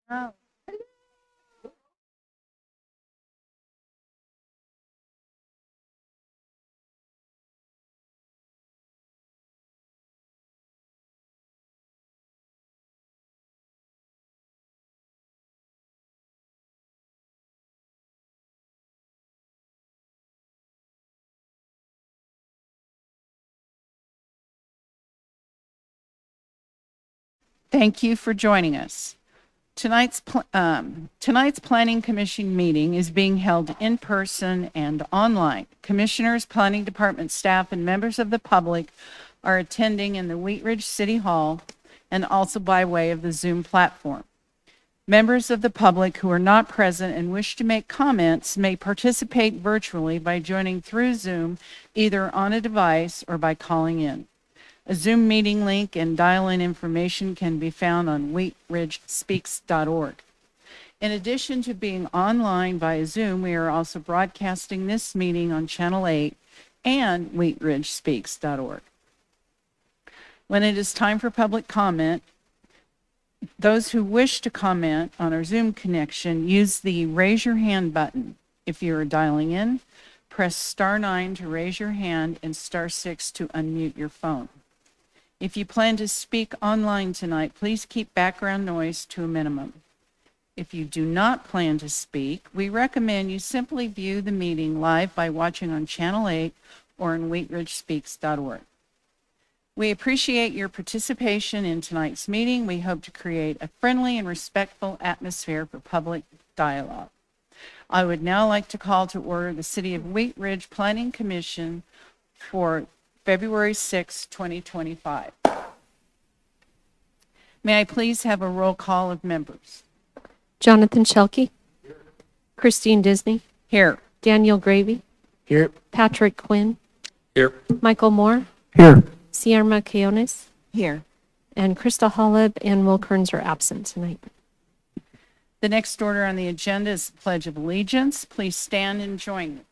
Oh. Thank you for joining us. Tonight's Planning Commission meeting is being held in person and online. Commissioners, Planning Department staff, and members of the public are attending in the Wheat Ridge City Hall and also by way of the Zoom platform. Members of the public who are not present and wish to make comments may participate virtually by joining through Zoom, either on a device or by calling in. A Zoom meeting link and dial-in information can be found on wheatridgespeaks.org. In addition to being online via Zoom, we are also broadcasting this meeting on Channel 8 and wheatridgespeaks.org. When it is time for public comment, those who wish to comment on our Zoom connection use the raise your hand button. If you are dialing in, press *9 to raise your hand and *6 to unmute your phone. If you plan to speak online tonight, please keep background noise to a minimum. If you do not plan to speak, we recommend you simply view the meeting live by watching on Channel 8 or on wheatridgespeaks.org. We appreciate your participation in tonight's meeting. We hope to create a friendly and respectful atmosphere for public dialogue. I would now like to call to order the City of Wheat Ridge Planning Commission for February 6, 2025. May I please have a roll call of members? Jonathan Shelkey. Christine Disney. Here. Daniel Gravy. Here. Patrick Quinn. Here. Michael Moore. Here. Sierra Keonis. Here. And Krista Holleb and Will Kearns are absent tonight. The next order on the agenda is the Pledge of Allegiance. Please stand and join me.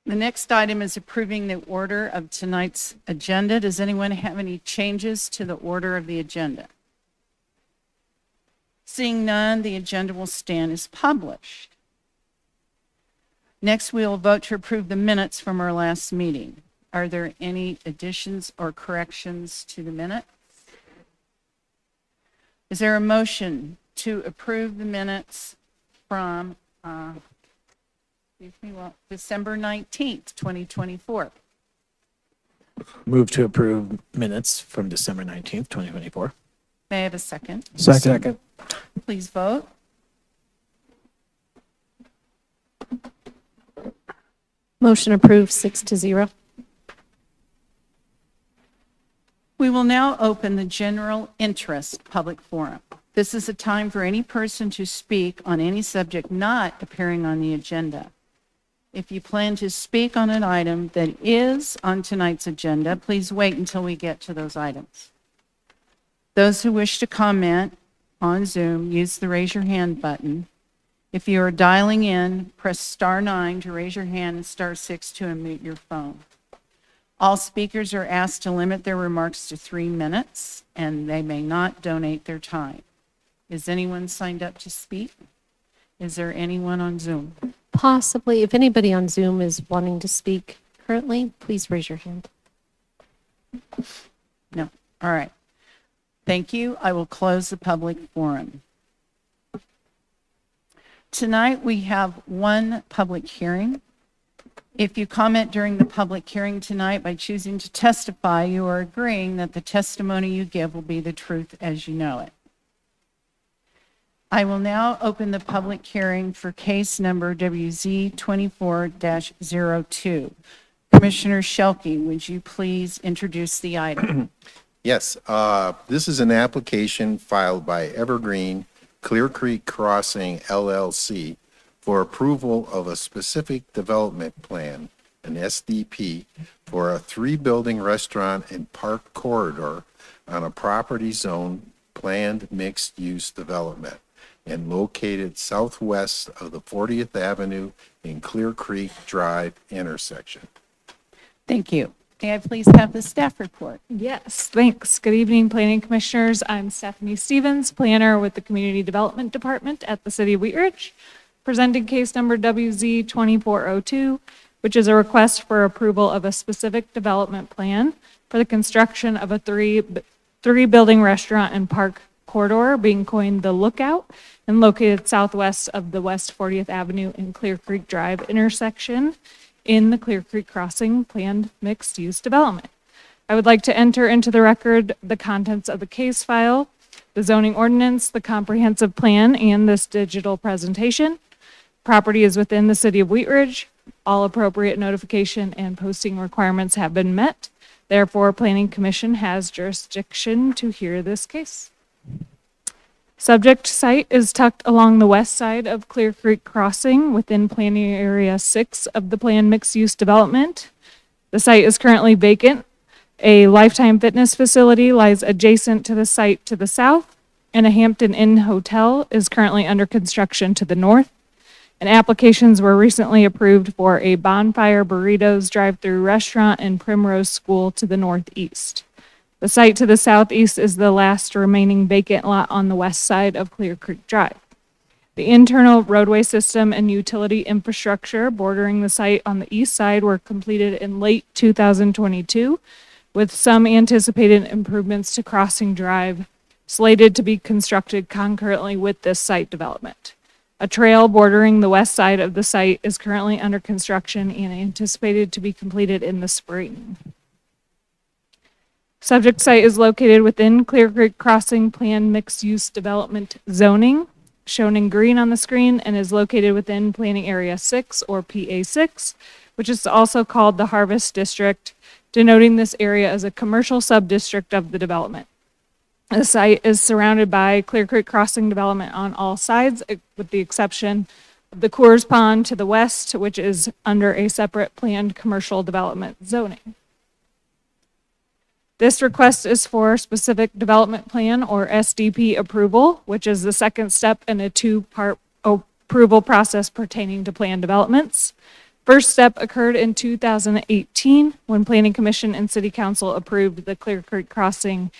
The next item is approving the order of tonight's agenda. Does anyone have any changes to the order of the agenda? Seeing none, the agenda will stand as published. Next, we will vote to approve the minutes from our last meeting. Are there any additions or corrections to the minutes? Is there a motion to approve the minutes from December 19th, 2024? Move to approve minutes from December 19th, 2024. May I have a second? Second. Please vote. Motion approved 6-0. We will now open the general interest public forum. This is a time for any person to speak on any subject not appearing on the agenda. If you plan to speak on an item that is on tonight's agenda, please wait until we get to those items. Those who wish to comment on Zoom, use the raise your hand button. If you are dialing in, press *9 to raise your hand and *6 to unmute your phone. All speakers are asked to limit their remarks to 3 minutes, and they may not donate their time. Is anyone signed up to speak? Is there anyone on Zoom? Possibly, if anybody on Zoom is wanting to speak currently, please raise your hand. No. All right. Thank you. I will close the public forum. Tonight we have one public hearing. If you comment during the public hearing tonight by choosing to testify, you are agreeing that the testimony you give will be the truth as you know it. I will now open the public hearing for case number WZ24-02. Commissioner Shelkey, would you please introduce the item? Yes, this is an application filed by Evergreen Clear Creek Crossing LLC for approval of a specific development plan an SDP, for a 3-building restaurant and park corridor on a property zone planned mixed-use development and located southwest of the 40th Avenue and Clear Creek Drive intersection. Thank you. May I please have the staff report? Yes, thanks. Good evening, Planning Commissioners. I'm Stephanie Stevens, planner with the Community Development Department at the City of Wheat Ridge, presenting case number WZ 2402, which is a request for approval of a specific development plan for the construction of a three-building restaurant and park corridor being coined the Lookout and located southwest of the West 40th Avenue and Clear Creek Drive intersection in the Clear Creek Crossing planned mixed-use development. I would like to enter into the record the contents of the case file, the zoning ordinance, the comprehensive plan, and this digital presentation. Property is within the City of Wheat Ridge. All appropriate notification and posting requirements have been met. Therefore, Planning Commission has jurisdiction to hear this case. Subject site is tucked along the west side of Clear Creek Crossing within Planning Area 6 of the planned mixed-use development. The site is currently vacant. A Lifetime Fitness facility lies adjacent to the site to the south, and a Hampton Inn hotel is currently under construction to the north. And applications were recently approved for a Bonfire Burritos drive-through restaurant and Primrose School to the northeast. The site to the southeast is the last remaining vacant lot on the west side of Clear Creek Drive. The internal roadway system and utility infrastructure bordering the site on the east side were completed in late 2022, with some anticipated improvements to Crossing Drive slated to be constructed concurrently with this site development. A trail bordering the west side of the site is currently under construction and anticipated to be completed in the spring. Subject site is located within Clear Creek Crossing planned mixed-use development zoning, shown in green on the screen, and is located within Planning Area 6, or PA6, which is also called the Harvest District, denoting this area as a commercial sub-district of the development. The site is surrounded by Clear Creek Crossing development on all sides, with the exception of the Coors Pond to the west, which is under a separate planned commercial development zoning. This request is for specific development plan, or SDP approval, which is the second step in a two-part approval process pertaining to plan developments. First step occurred in 2018 when Planning Commission and City Council approved the Clear Creek Crossing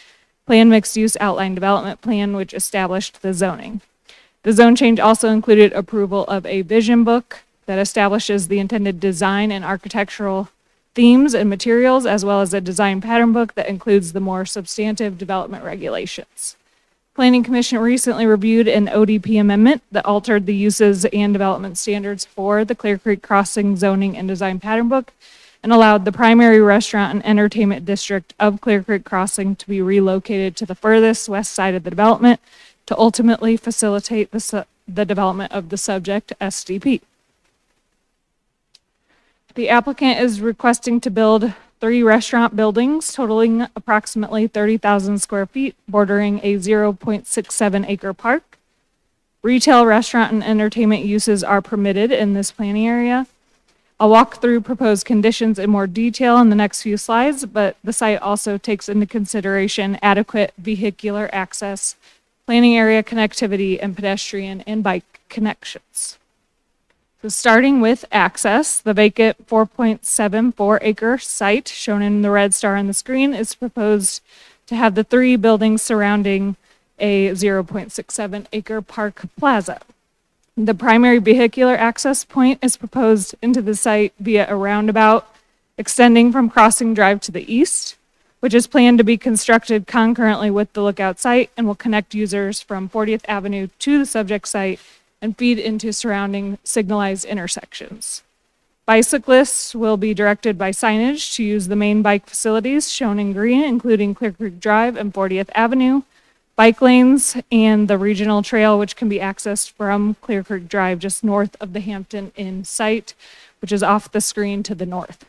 Plan Mixed Use Outline Development Plan, which established the zoning. The zone change also included approval of a vision book that establishes the intended design and architectural themes and materials, as well as a design pattern book that includes the more substantive development regulations. Planning Commission recently reviewed an ODP amendment that altered the uses and development standards for the Clear Creek Crossing zoning and design pattern book and allowed the primary restaurant and entertainment district of Clear Creek Crossing to be relocated to the furthest west side of the development to ultimately facilitate the development of the subject SDP. The applicant is requesting to build 3 restaurant buildings totaling approximately 30,000 square feet, bordering a 0.67 acre park. Retail, restaurant, and entertainment uses are permitted in this planning area. I'll walk through proposed conditions in more detail in the next few slides, but the site also takes into consideration adequate vehicular access, planning area connectivity, and pedestrian and bike connections. So starting with access, the vacant 4.74 acre site shown in the red star on the screen is proposed to have the 3 buildings surrounding a 0.67 acre park plaza. The primary vehicular access point is proposed into the site via a roundabout extending from Crossing Drive to the east, which is planned to be constructed concurrently with the Lookout site and will connect users from 40th Avenue to the subject site and feed into surrounding signalized intersections. Bicyclists will be directed by signage to use the main bike facilities shown in green, including Clear Creek Drive and 40th Avenue, bike lanes, and the regional trail, which can be accessed from Clear Creek Drive just north of the Hampton Inn site, which is off the screen to the north.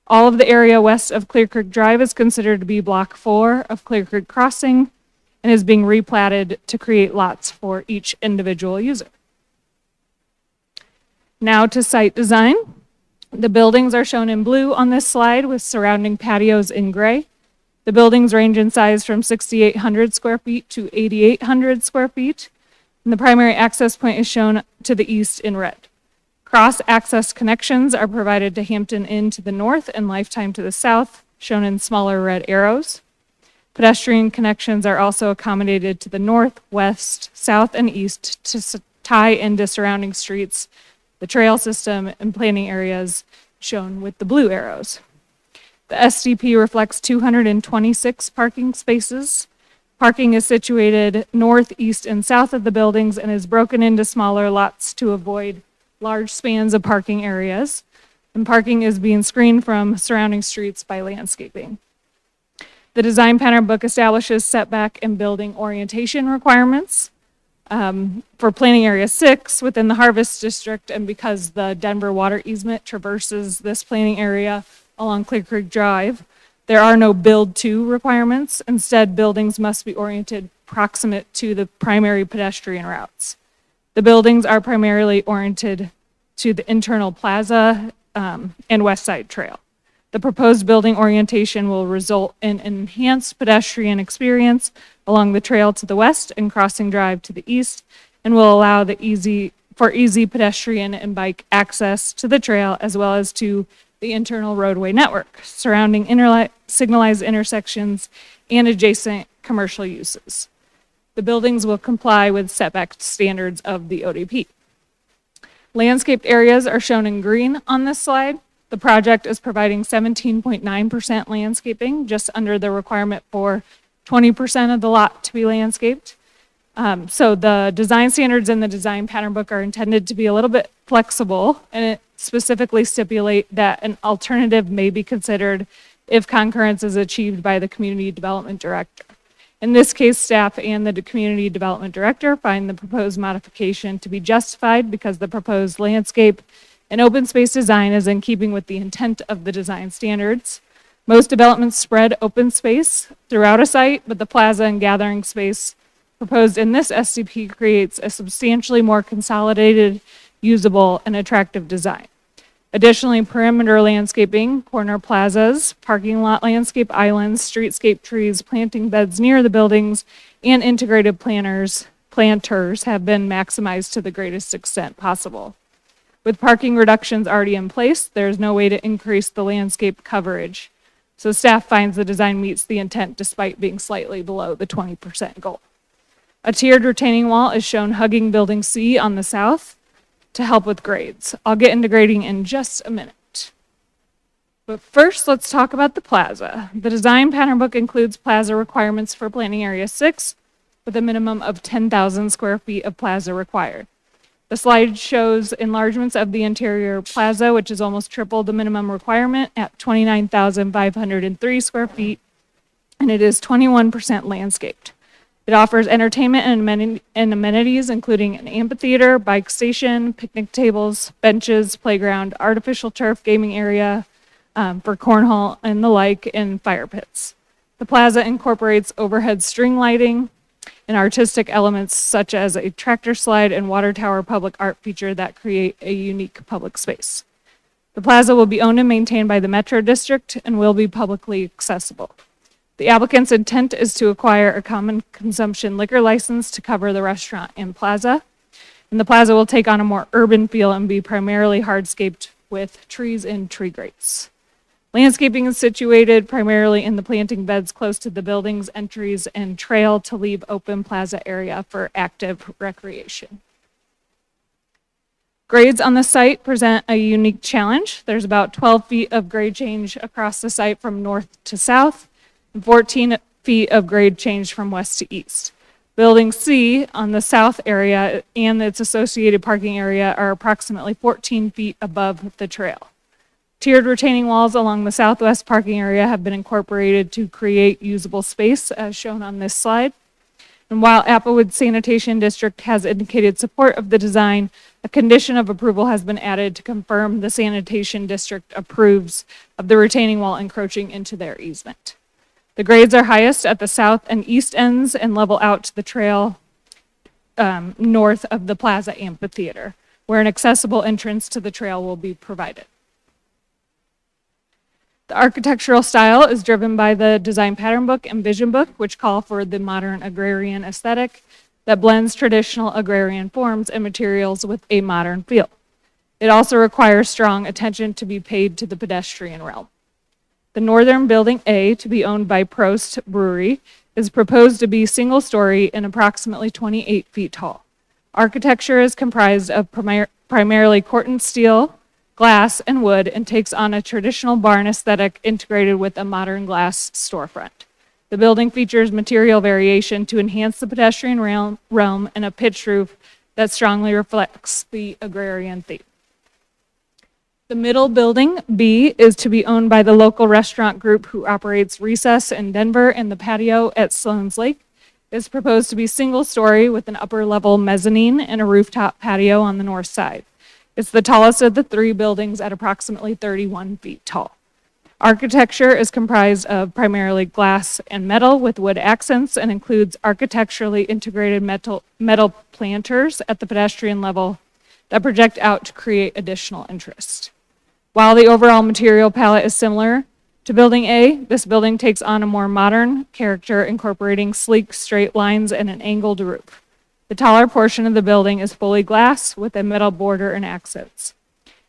All of the area west of Clear Creek Drive is considered to be Block 4 of Clear Creek Crossing, and is being replatted to create lots for each individual user. Now to site design. The buildings are shown in blue on this slide with surrounding patios in gray. The buildings range in size from 6,800 square feet to 8,800 square feet. And the primary access point is shown to the east in red. Cross-access connections are provided to Hampton Inn to the north and Lifetime to the south, shown in smaller red arrows. Pedestrian connections are also accommodated to the north, west, south, and east to tie into surrounding streets, the trail system, and planting areas shown with the blue arrows. The SDP reflects 226 parking spaces. Parking is situated north, east, and south of the buildings and is broken into smaller lots to avoid large spans of parking areas. And parking is being screened from surrounding streets by landscaping. The design pattern book establishes setback and building orientation requirements. For planning area 6 within the Harvest District, and because the Denver water easement traverses this planning area along Clear Creek Drive, there are no build to requirements. Instead, buildings must be oriented proximate to the primary pedestrian routes. The buildings are primarily oriented to the internal plaza and West Side Trail. The proposed building orientation will result in enhanced pedestrian experience along the trail to the west and Crossing Drive to the east, and will allow easy pedestrian and bike access to the trail as well as to the internal roadway network surrounding signalized intersections and adjacent commercial uses. The buildings will comply with setback standards of the ODP. Landscaped areas are shown in green on this slide. The project is providing 17.9% landscaping, just under the requirement for 20% of the lot to be landscaped. So the design standards in the design pattern book are intended to be a little bit flexible, and it specifically stipulate that an alternative may be considered if concurrence is achieved by the community development director. In this case, staff and the community development director find the proposed modification to be justified because the proposed landscape and open space design is in keeping with the intent of the design standards. Most developments spread open space throughout a site, but the plaza and gathering space proposed in this SDP creates a substantially more consolidated, usable, and attractive design. Additionally, perimeter landscaping, corner plazas, parking lot landscape islands, streetscape trees, planting beds near the buildings, and integrated planters have been maximized to the greatest extent possible. With parking reductions already in place, there's no way to increase the landscape coverage. So staff finds the design meets the intent despite being slightly below the 20% goal. A tiered retaining wall is shown hugging Building C on the south to help with grades. I'll get into grading in just a minute. But first, let's talk about the plaza. The design pattern book includes plaza requirements for planning area 6 with a minimum of 10,000 square feet of plaza required. The slide shows enlargements of the interior plaza, which is almost triple the minimum requirement at 29,503 square feet, and it is 21% landscaped. It offers entertainment and amenities, including an amphitheater, bike station, picnic tables, benches, playground, artificial turf gaming area for cornhole and the like, and fire pits. The plaza incorporates overhead string lighting and artistic elements such as a tractor slide and water tower public art feature that create a unique public space. The plaza will be owned and maintained by the Metro District and will be publicly accessible. The applicant's intent is to acquire a common consumption liquor license to cover the restaurant and plaza. And the plaza will take on a more urban feel and be primarily hardscaped with trees and tree grates. Landscaping is situated primarily in the planting beds close to the building's entries and trail to leave open plaza area for active recreation. Grades on the site present a unique challenge. There's about 12 feet of grade change across the site from north to south, and 14 feet of grade change from west to east. Building C on the south area and its associated parking area are approximately 14 feet above the trail. Tiered retaining walls along the southwest parking area have been incorporated to create usable space, as shown on this slide. And while Applewood Sanitation District has indicated support of the design, a condition of approval has been added to confirm the Sanitation District approves of the retaining wall encroaching into their easement. The grades are highest at the south and east ends and level out to the trail north of the Plaza Amphitheater, where an accessible entrance to the trail will be provided. The architectural style is driven by the design pattern book and vision book, which call for the modern agrarian aesthetic that blends traditional agrarian forms and materials with a modern feel. It also requires strong attention to be paid to the pedestrian realm. The northern building A, to be owned by Prost Brewery, is proposed to be single-story and approximately 28 feet tall. Architecture is comprised of primarily Corten steel, glass, and wood, and takes on a traditional barn aesthetic integrated with a modern glass storefront. The building features material variation to enhance the pedestrian realm and a pitched roof that strongly reflects the agrarian theme. The middle building, B, is to be owned by the local restaurant group who operates Recess in Denver, and the patio at Sloan's Lake is proposed to be single-story with an upper-level mezzanine and a rooftop patio on the north side. It's the tallest of the three buildings at approximately 31 feet tall. Architecture is comprised of primarily glass and metal with wood accents and includes architecturally integrated metal planters at the pedestrian level that project out to create additional interest. While the overall material palette is similar to Building A, this building takes on a more modern character, incorporating sleek, straight lines and an angled roof. The taller portion of the building is fully glass with a metal border and accents.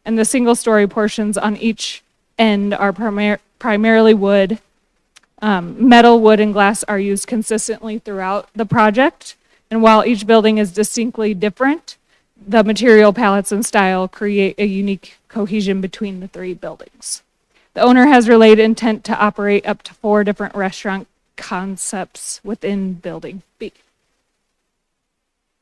And the single-story portions on each end are primarily wood. Metal, wood, and glass are used consistently throughout the project. And while each building is distinctly different, the material palettes and style create a unique cohesion between the three buildings. The owner has relayed intent to operate up to 4 different restaurant concepts within Building B.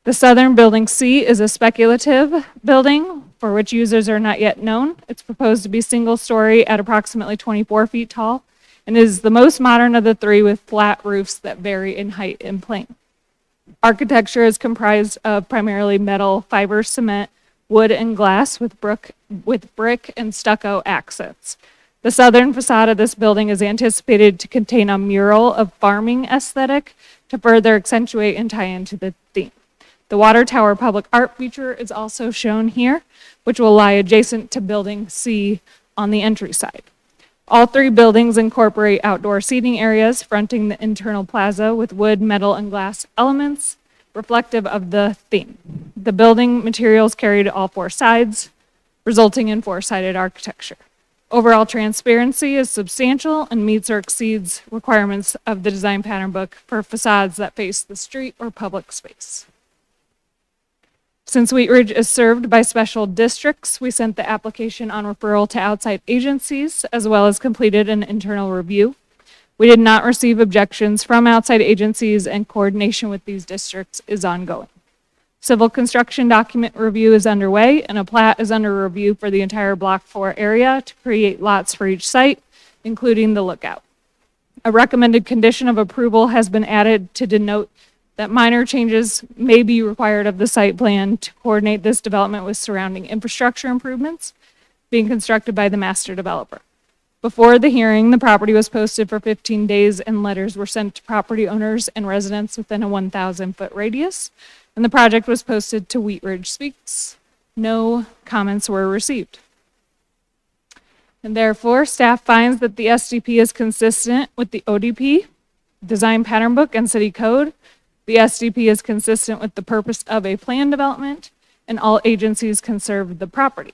The southern building C is a speculative building for which users are not yet known. It's proposed to be single-story at approximately 24 feet tall and is the most modern of the three with flat roofs that vary in height and plane. Architecture is comprised of primarily metal, fiber, cement, wood, and glass with brick and stucco accents. The southern facade of this building is anticipated to contain a mural of farming aesthetic to further accentuate and tie into the theme. The water tower public art feature is also shown here, which will lie adjacent to Building C on the entry side. All three buildings incorporate outdoor seating areas fronting the internal plaza with wood, metal, and glass elements reflective of the theme. The building materials carried all 4 sides, resulting in 4-sided architecture. Overall transparency is substantial and meets or exceeds requirements of the design pattern book for facades that face the street or public space. Since Wheat Ridge is served by special districts, we sent the application on referral to outside agencies, as well as completed an internal review. We did not receive objections from outside agencies, and coordination with these districts is ongoing. Civil construction document review is underway, and a plat is under review for the entire Block 4 area to create lots for each site, including the lookout. A recommended condition of approval has been added to denote that minor changes may be required of the site plan to coordinate this development with surrounding infrastructure improvements being constructed by the master developer. Before the hearing, the property was posted for 15 days and letters were sent to property owners and residents within a 1,000-foot radius, and the project was posted to Wheat Ridge Speaks. No comments were received. And therefore, staff finds that the SDP is consistent with the ODP, Design Pattern Book, and City Code. The SDP is consistent with the purpose of a plan development, and all agencies can serve the property.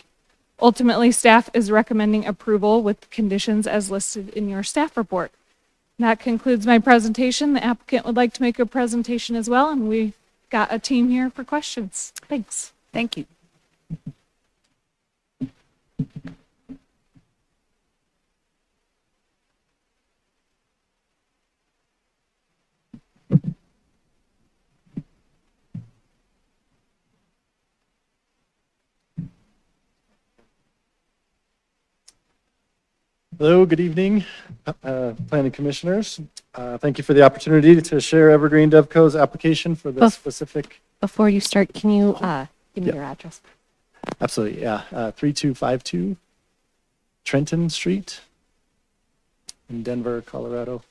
Ultimately, staff is recommending approval with conditions as listed in your staff report. That concludes my presentation. The applicant would like to make a presentation as well, and we got a team here for questions. Thanks. Thank you. Hello, good evening, planning commissioners. Thank you for the opportunity to share Evergreen DevCo's application for this specific. Before you start, can you give me Yep. your address? Absolutely, yeah. 3252 Trenton Street in Denver, Colorado,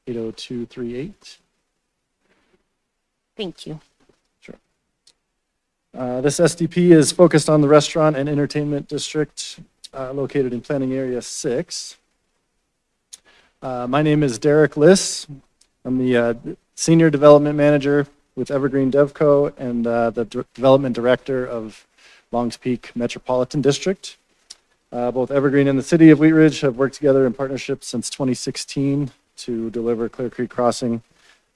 80238. Thank you. Sure. This SDP is focused on the restaurant and entertainment district located in Planning Area 6. My name is Derek Liss. I'm the Senior Development Manager with Evergreen DevCo and the Development Director of Longs Peak Metropolitan District. Both Evergreen and the City of Wheat Ridge have worked together in partnership since 2016 to deliver Clear Creek Crossing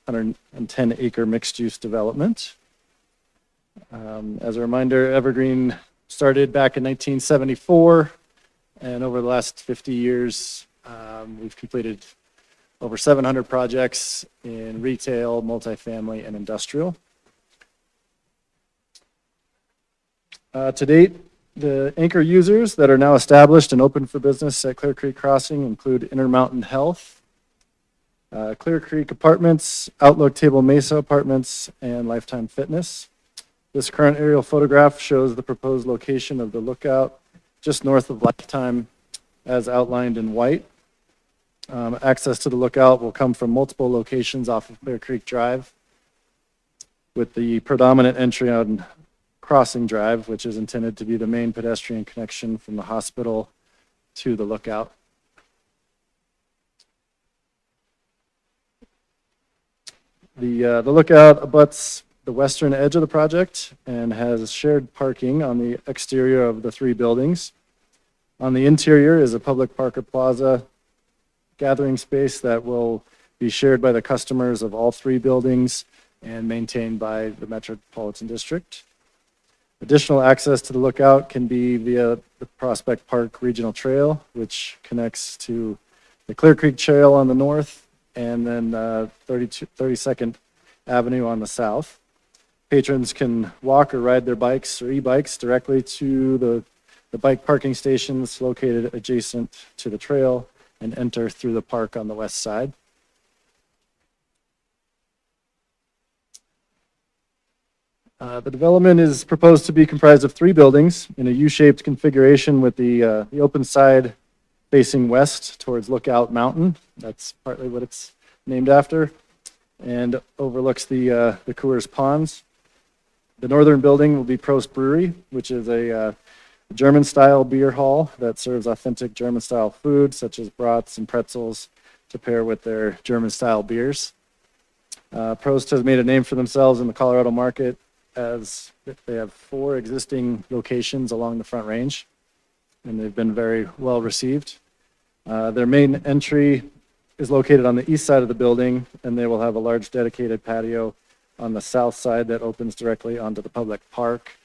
110-acre mixed-use development. As a reminder, Evergreen started back in 1974, and over the last 50 years, we've completed over 700 projects in retail, multifamily, and industrial. To date, the anchor users that are now established and open for business at Clear Creek Crossing include Intermountain Health, Clear Creek Apartments, Outlook Table Mesa Apartments, and Lifetime Fitness. This current aerial photograph shows the proposed location of the lookout just north of Lifetime as outlined in white. Access to the lookout will come from multiple locations off of Clear Creek Drive, with the predominant entry on Crossing Drive, which is intended to be the main pedestrian connection from the hospital to the lookout. The lookout abuts the western edge of the project and has shared parking on the exterior of the three buildings. On the interior is a public park or plaza gathering space that will be shared by the customers of all three buildings and maintained by the Metropolitan District. Additional access to the lookout can be via the Prospect Park Regional Trail, which connects to the Clear Creek Trail on the north and then 32nd Avenue on the south. Patrons can walk or ride their bikes or e-bikes directly to the bike parking stations located adjacent to the trail and enter through the park on the west side. The development is proposed to be comprised of three buildings in a U-shaped configuration with the open side facing west towards Lookout Mountain. That's partly what it's named after, and overlooks the Coors Ponds. The northern building will be Prost Brewery, which is a German-style beer hall that serves authentic German-style food, such as brats and pretzels, to pair with their German-style beers. Prost has made a name for themselves in the Colorado market, as they have 4 existing locations along the Front Range, and they've been very well received. Their main entry is located on the east side of the building, and they will have a large dedicated patio on the south side that opens directly onto the public park.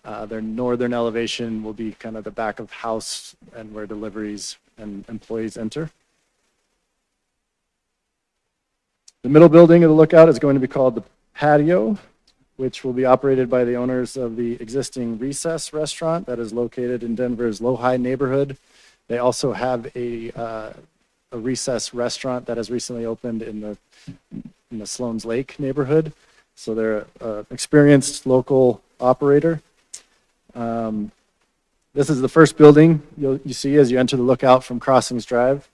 Their northern elevation will be kind of the back of house and where deliveries and employees enter. The middle building of the lookout is going to be called the patio, which will be operated by the owners of the existing Recess restaurant that is located in Denver's Lohi neighborhood. They also have a Recess restaurant that has recently opened in the Sloan's Lake neighborhood. So they're an experienced local operator. This is the first building you see as you enter the lookout from Crossings Drive.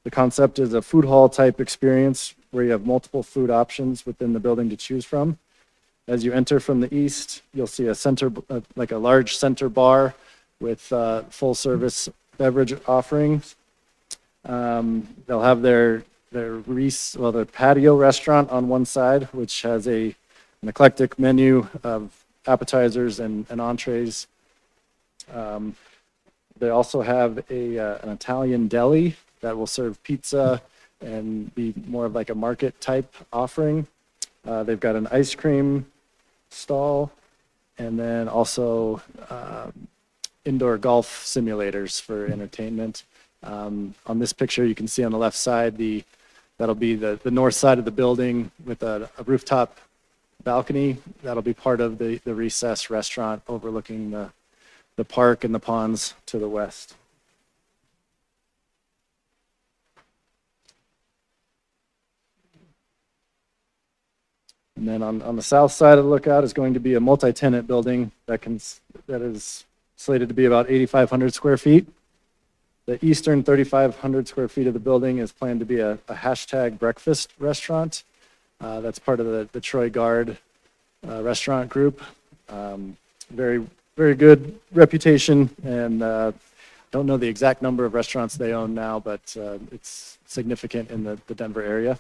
The concept is a food hall type experience where you have multiple food options within the building to choose from. As you enter from the east, you'll see a like a large center bar with full service beverage offerings. They'll have their patio restaurant on one side, which has an eclectic menu of appetizers and entrees. They also have an Italian deli that will serve pizza and be more of like a market type offering. They've got an ice cream stall, and then also indoor golf simulators for entertainment. On this picture, you can see on the left side, that'll be the north side of the building with a rooftop balcony. That'll be part of the Recess restaurant overlooking the park and the ponds to the west. And then on the south side of the lookout is going to be a multi-tenant building that is slated to be about 8,500 square feet. The eastern 3,500 square feet of the building is planned to be a hashtag breakfast restaurant. That's part of the Troy Guard restaurant group. Very, very good reputation, and Don't know the exact number of restaurants they own now, but it's significant in the Denver area.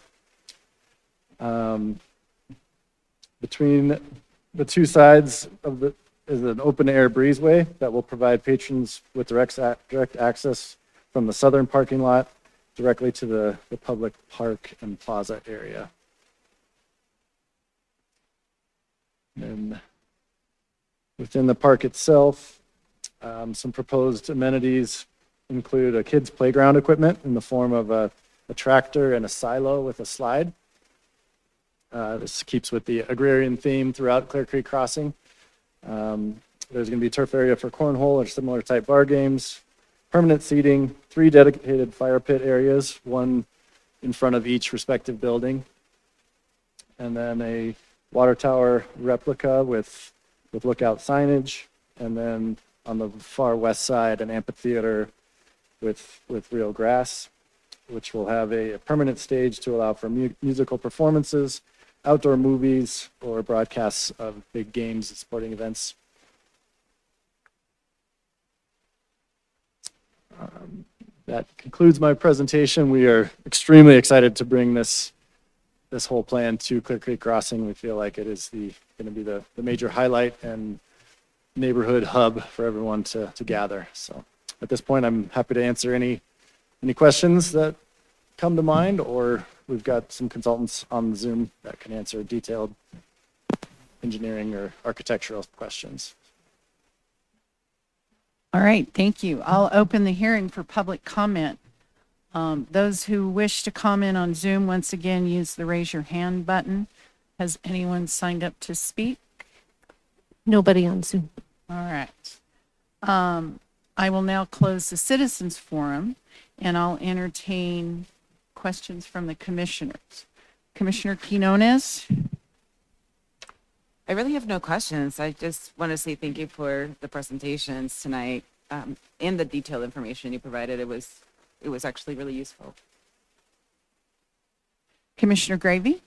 Between the two sides of the is an open air breezeway that will provide patrons with direct access from the southern parking lot directly to the public park and plaza area. And within the park itself, some proposed amenities include a kids' playground equipment in the form of a tractor and a silo with a slide. This keeps with the agrarian theme throughout Clear Creek Crossing. There's going to be a turf area for cornhole or similar type bar games, permanent seating, 3 dedicated fire pit areas, 1 in front of each respective building, and then a water tower replica with lookout signage, and then on the far west side, an amphitheater with real grass, which will have a permanent stage to allow for musical performances, outdoor movies, or broadcasts of big games and sporting events. That concludes my presentation. We are extremely excited to bring this whole plan to Clear Creek Crossing. We feel like it is going to be the major highlight and neighborhood hub for everyone to gather. So at this point, I'm happy to answer any questions that come to mind, or we've got some consultants on Zoom that can answer detailed engineering or architectural questions. All right, thank you. I'll open the hearing for public comment. Those who wish to comment on Zoom, once again, use the raise your hand button. Has anyone signed up to speak? Nobody on Zoom. All right. I will now close the citizens forum, and I'll entertain questions from the commissioners. Commissioner Quinones? I really have no questions. I just want to say thank you for the presentations tonight and the detailed information you provided. It was actually really useful. Commissioner Gravy?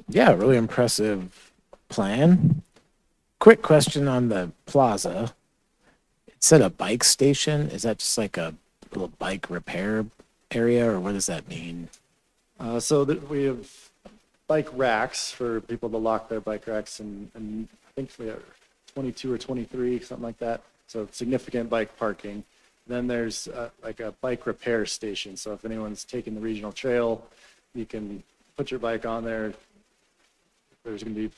Yeah, really impressive plan. Quick question on the plaza. It said a bike station. Is that just like a little bike repair area, or what does that mean? So that we have bike racks for people to lock their bike racks, and I think we have 22 or 23, something like that. So significant bike parking. Then there's like a bike repair station. So if anyone's taking the regional trail, you can put your bike on there. There's going to be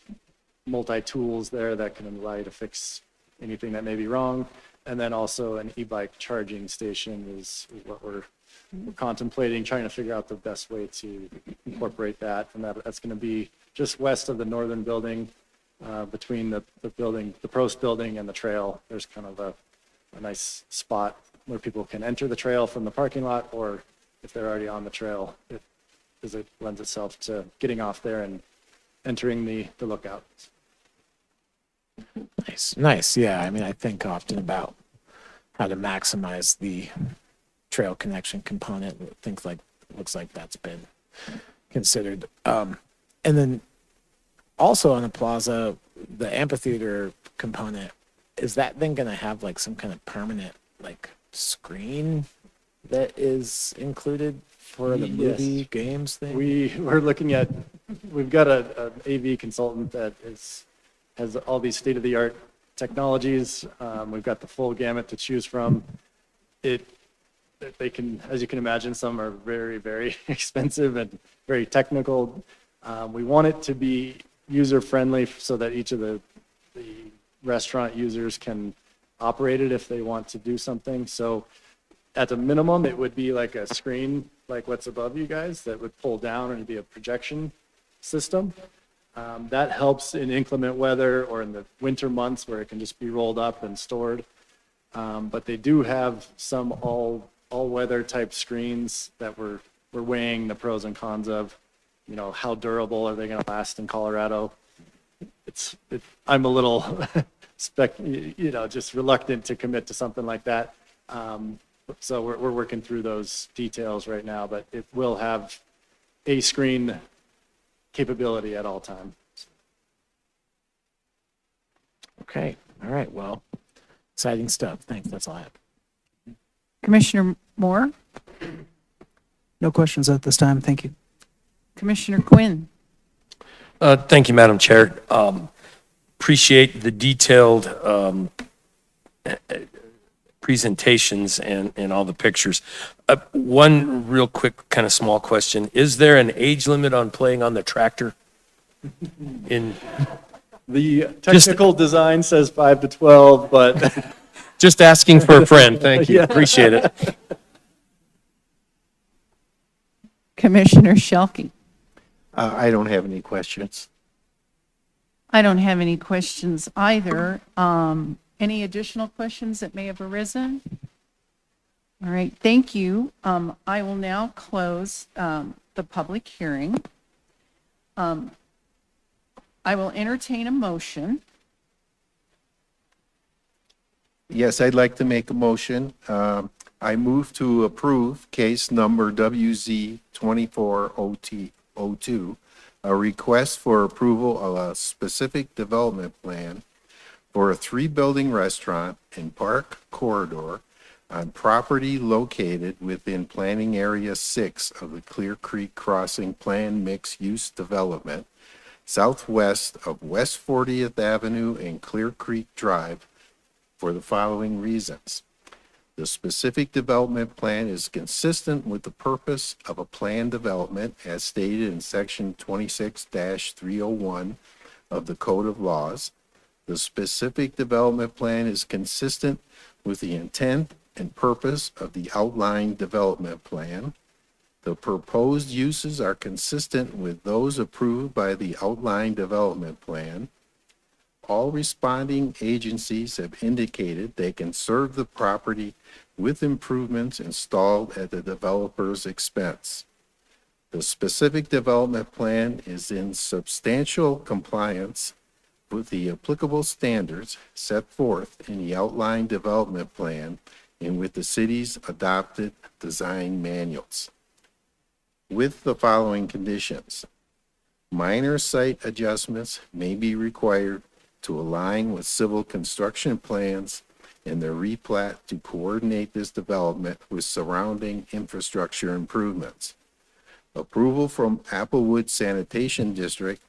multi-tools there that can allow you to fix anything that may be wrong. And then also an e-bike charging station is what we're contemplating, trying to figure out the best way to incorporate that. And that's going to be just west of the northern building, between the building, the Prost building and the trail. There's kind of a nice spot where people can enter the trail from the parking lot, or if they're already on the trail, it lends itself to getting off there and entering the lookout. Nice. Yeah, I mean, I think often about how to maximize the trail connection component. Things like, looks like that's been considered. And then also on the plaza, the amphitheater component, is that then going to have like some kind of permanent like screen that is included for the movie games thing? We're looking at, we've got an AV consultant that has all these state-of-the-art technologies. We've got the full gamut to choose from. They can, as you can imagine, some are very, very expensive and very technical. We want it to be user-friendly so that each of the restaurant users can operate it if they want to do something. So at a minimum, it would be like a screen like what's above you guys that would pull down, and it'd be a projection system. That helps in inclement weather or in the winter months where it can just be rolled up and stored. But they do have some all-weather type screens that we're weighing the pros and cons of. You know, how durable are they going to last in Colorado? I'm a little just reluctant to commit to something like that. So we're working through those details right now, but it will have a screen capability at all times. Okay. All right, well, exciting stuff. Thanks, that's all I have. Commissioner Moore, No questions at this time. Thank you. Commissioner Quinn. Thank you, Madam Chair. Appreciate the detailed presentations and all the pictures. One real quick, kind of small question. Is there an age limit on playing on the tractor? The technical design says 5 to 12, but Just asking for a friend. Thank you. Yeah. Appreciate it. Commissioner Shelkey. I don't have any questions. I don't have any questions either. Any additional questions that may have arisen? All right, thank you. I will now close the public hearing. I will entertain a motion. Yes, I'd like to make a motion. I move to approve case number WZ 2402, a request for approval of a specific development plan for a 3-building restaurant in Park Corridor on property located within Planning Area 6 of the Clear Creek Crossing Planned Mixed-Use Development, southwest of West 40th Avenue and Clear Creek Drive, for the following reasons. The specific development plan is consistent with the purpose of a planned development as stated in section 26-301 of the Code of Laws. The specific development plan is consistent with the intent and purpose of the outlined development plan. The proposed uses are consistent with those approved by the outlined development plan. All responding agencies have indicated they can serve the property with improvements installed at the developer's expense. The specific development plan is in substantial compliance with the applicable standards set forth in the outlined development plan and with the city's adopted design manuals. With the following conditions: minor site adjustments may be required to align with civil construction plans and their replat to coordinate this development with surrounding infrastructure improvements. Approval from Applewood Sanitation District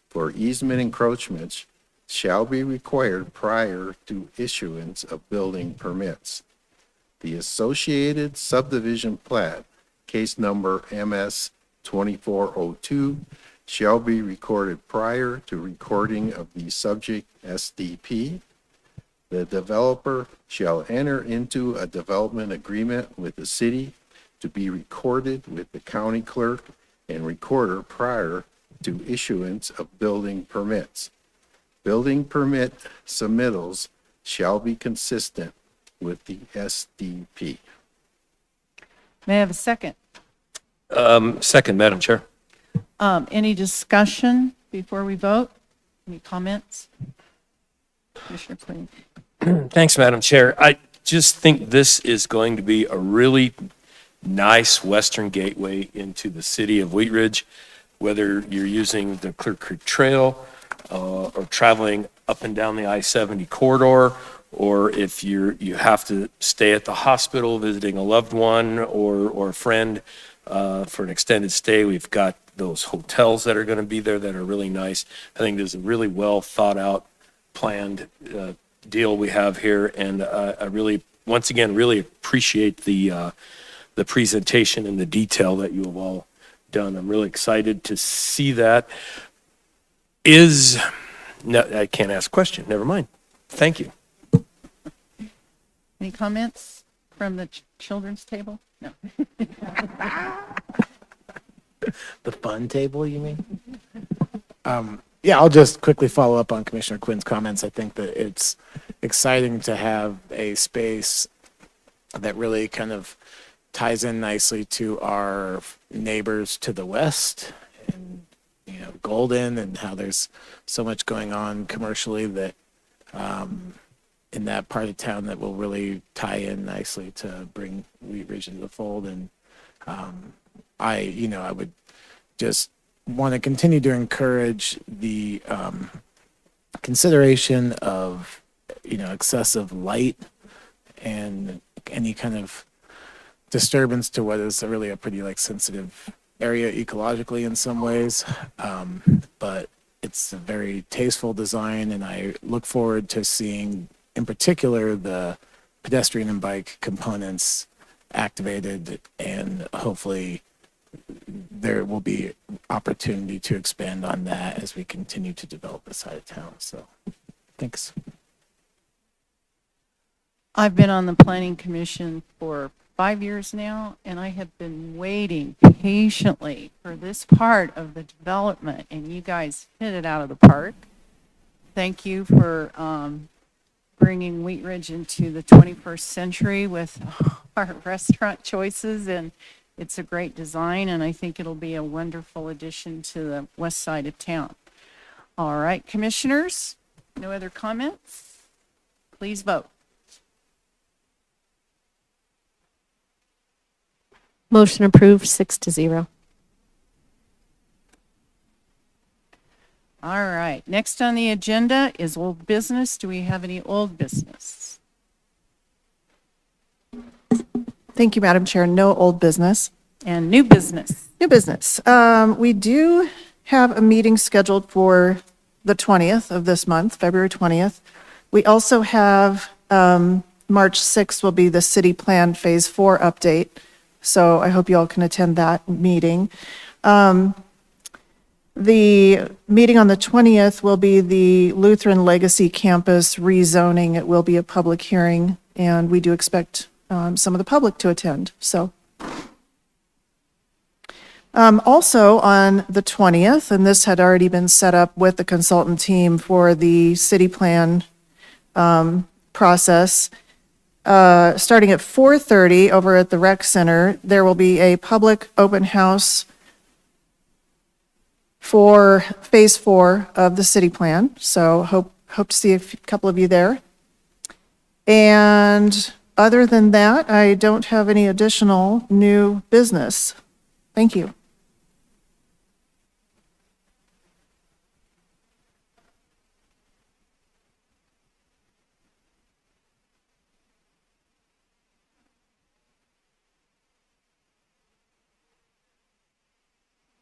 for easement encroachments shall be required prior to issuance of building permits. The associated subdivision plat, case number MS 2402, shall be recorded prior to recording of the subject SDP. The developer shall enter into a development agreement with the city to be recorded with the county clerk and recorder prior to issuance of building permits. Building permit submittals shall be consistent with the SDP. May I have a second? Second, Madam Chair. Any discussion before we vote? Any comments? Commissioner Quinn. Thanks, Madam Chair. I just think this is going to be a really nice western gateway into the city of Wheat Ridge, whether you're using the Clear Creek Trail or traveling up and down the I-70 corridor, or if you have to stay at the hospital visiting a loved one or a friend for an extended stay. We've got those hotels that are going to be there that are really nice. I think there's a really well thought out, planned deal we have here, and I really, once again, really appreciate the presentation and the detail that you have all done. I'm really excited to see that. No, I can't ask a question. Never mind. Thank you. Any comments from the children's table? No. The fun table, you mean? Yeah, I'll just quickly follow up on Commissioner Quinn's comments. I think that it's exciting to have a space that really kind of ties in nicely to our neighbors to the west, and Golden, and how there's so much going on commercially that in that part of town that will really tie in nicely to bring Wheat Ridge into the fold. And I would just want to continue to encourage the consideration of excessive light and any kind of disturbance to what is really a pretty like sensitive area ecologically in some ways. But it's a very tasteful design, and I look forward to seeing, in particular, the pedestrian and bike components activated, and hopefully there will be opportunity to expand on that as we continue to develop this side of town. So, thanks. I've been on the planning commission for 5 years now, and I have been waiting patiently for this part of the development, and you guys hit it out of the park. Thank you for bringing Wheat Ridge into the 21st century with our restaurant choices, and it's a great design, and I think it'll be a wonderful addition to the west side of town. All right, commissioners, no other comments? Please vote. Motion approved, 6-0. All right, next on the agenda is old business. Do we have any old business? Thank you, Madam Chair. No old business. And new business? New business. We do have a meeting scheduled for the 20th of this month, February 20th. We also have March 6th will be the city plan phase 4 update. So I hope you all can attend that meeting. The meeting on the 20th will be the Lutheran Legacy Campus rezoning. It will be a public hearing, and we do expect some of the public to attend. So also on the 20th, and this had already been set up with the consultant team for the city plan process, starting at 4:30 over at the rec center, there will be a public open house for phase 4 of the city plan. So hope to see a couple of you there. And other than that, I don't have any additional new business. Thank you.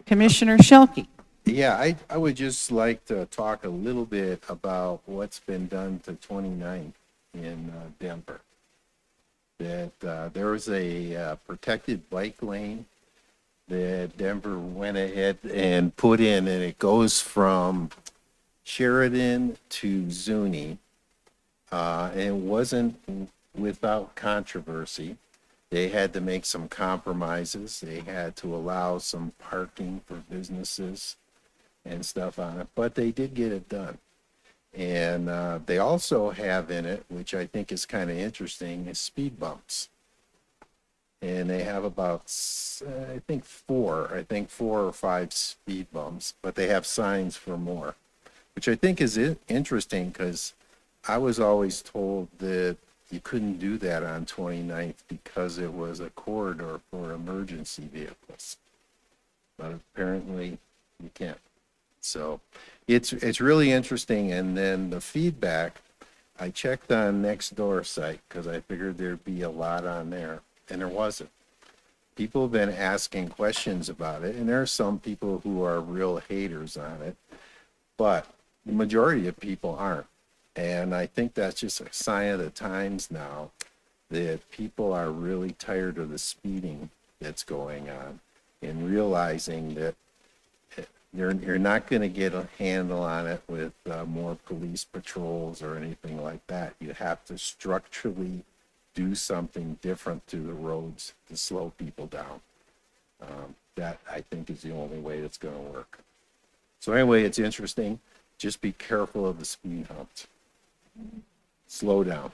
Commissioner Shelkey. Yeah, I would just like to talk a little bit about what's been done to 29th in Denver. That there was a protected bike lane that Denver went ahead and put in, and it goes from Sheridan to Zuni. And it wasn't without controversy. They had to make some compromises. They had to allow some parking for businesses and stuff on it, but they did get it done. And they also have in it, which I think is kind of interesting, is speed bumps. And they have about, I think four or five speed bumps, but they have signs for more, which I think is interesting because I was always told that you couldn't do that on 29th because it was a corridor for emergency vehicles. But apparently you can't. So it's really interesting. And then the feedback, I checked on Nextdoor site because I figured there'd be a lot on there, and there wasn't. People have been asking questions about it, and there are some people who are real haters on it, but the majority of people aren't. And I think that's just a sign of the times now that people are really tired of the speeding that's going on and realizing that you're not going to get a handle on it with more police patrols or anything like that. You have to structurally do something different to the roads to slow people down. That, I think, is the only way it's going to work. So anyway, it's interesting. Just be careful of the speed humps. Slow down.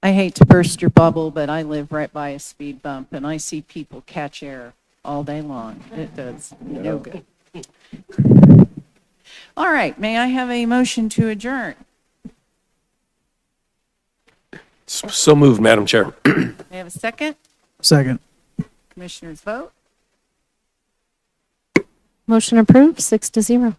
I hate to burst your bubble, but I live right by a speed bump, and I see people catch air all day long. It does no good. All right, may I have a motion to adjourn? So moved, Madam Chair. May I have a second? Second. Commissioners vote. Motion approved, 6-0.